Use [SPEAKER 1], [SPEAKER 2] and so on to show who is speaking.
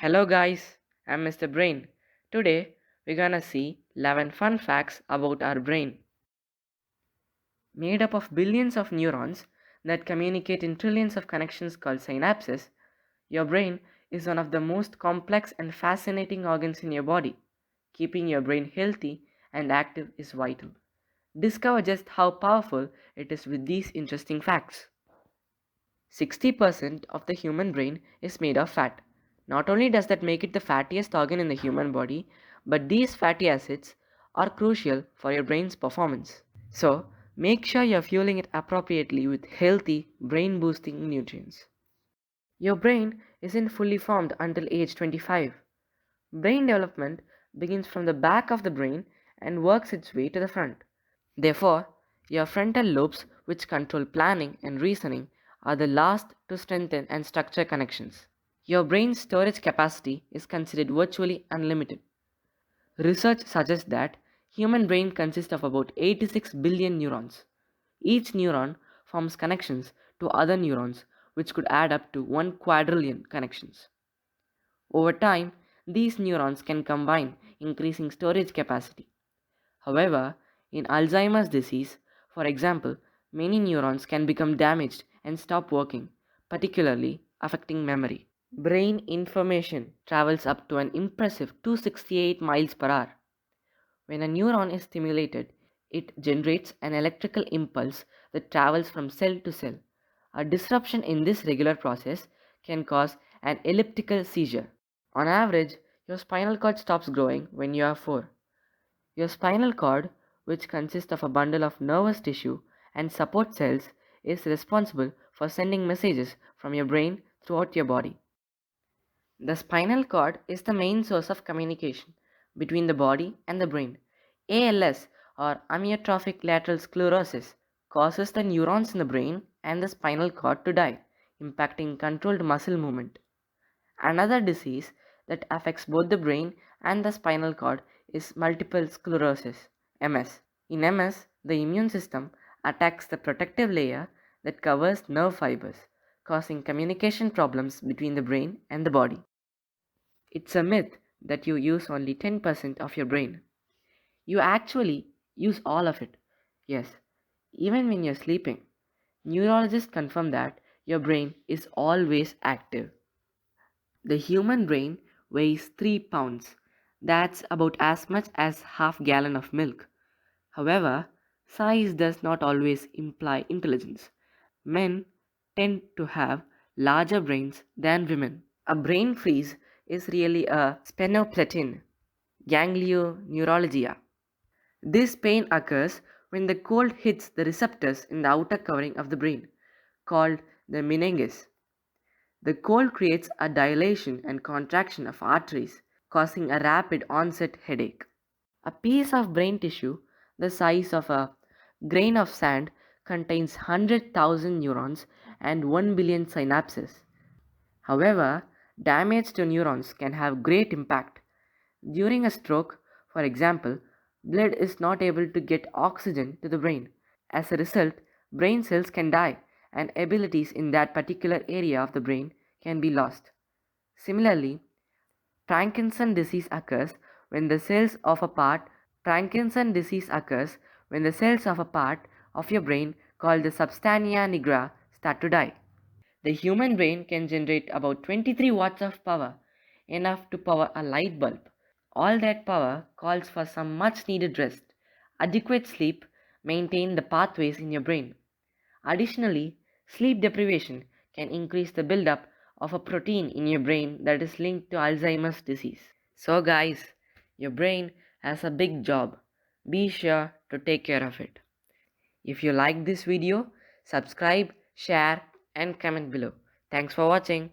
[SPEAKER 1] Hello guys, I'm Mr. Brain. Today we're gonna see 11 fun facts about our brain. Made up of billions of neurons that communicate in trillions of connections called synapses, your brain is one of the most complex and fascinating organs in your body. Keeping your brain healthy and active is vital. Discover just how powerful it is with these interesting facts. 60% of the human brain is made of fat. Not only does that make it the fattiest organ in the human body, but these fatty acids are crucial for your brain's performance. So, make sure you're fueling it appropriately with healthy, brain boosting nutrients. Your brain isn't fully formed until age 25. Brain development begins from the back of the brain and works its way to the front. Therefore, your frontal lobes, which control planning and reasoning, are the last to strengthen and structure connections. Your brain's storage capacity is considered virtually unlimited. Research suggests that human brain consists of about 86 billion neurons. Each neuron forms connections to other neurons, which could add up to 1 quadrillion connections. Over time, these neurons can combine, increasing storage capacity. However, in Alzheimer's disease, for example, many neurons can become damaged and stop working, particularly affecting memory. Brain information travels up to an impressive 268 miles per hour. When a neuron is stimulated, it generates an electrical impulse that travels from cell to cell. A disruption in this regular process can cause an elliptical seizure. On average, your spinal cord stops growing when you are 4. Your spinal cord, which consists of a bundle of nervous tissue and support cells, is responsible for sending messages from your brain throughout your body. The spinal cord is the main source of communication between the body and the brain. ALS, or amyotrophic lateral sclerosis, causes the neurons in the brain and the spinal cord to die, impacting controlled muscle movement. Another disease that affects both the brain and the spinal cord is multiple sclerosis, MS. In MS, the immune system attacks the protective layer that covers nerve fibers, causing communication problems between the brain and the body. It's a myth that you use only 10% of your brain. You actually use all of it. Yes, even when you're sleeping. Neurologists confirm that your brain is always active. The human brain weighs 3 pounds. That's about as much as half gallon of milk. However, size does not always imply intelligence. Men tend to have larger brains than women. A brain freeze is really a sphenoplatin ganglioneuralgia. This pain occurs when the cold hits the receptors in the outer covering of the brain, called the meninges. The cold creates a dilation and contraction of arteries, causing a rapid onset headache. A piece of brain tissue the size of a grain of sand contains 100,000 neurons and 1 billion synapses. However, damage to neurons can have great impact. During a stroke, for example, blood is not able to get oxygen to the brain. As a result, brain cells can die and abilities in that particular area of the brain can be lost. Similarly, Parkinson disease occurs when the cells of a part Parkinson disease occurs when the cells of a part of your brain called the substantia nigra start to die. The human brain can generate about 23 watts of power, enough to power a light bulb. All that power calls for some much needed rest. Adequate sleep maintain the pathways in your brain. Additionally, sleep deprivation can increase the buildup of a protein in your brain that is linked to Alzheimer's disease. So guys, your brain has a big job. Be sure to take care of it. If you like this video, subscribe, share and comment below. Thanks for watching.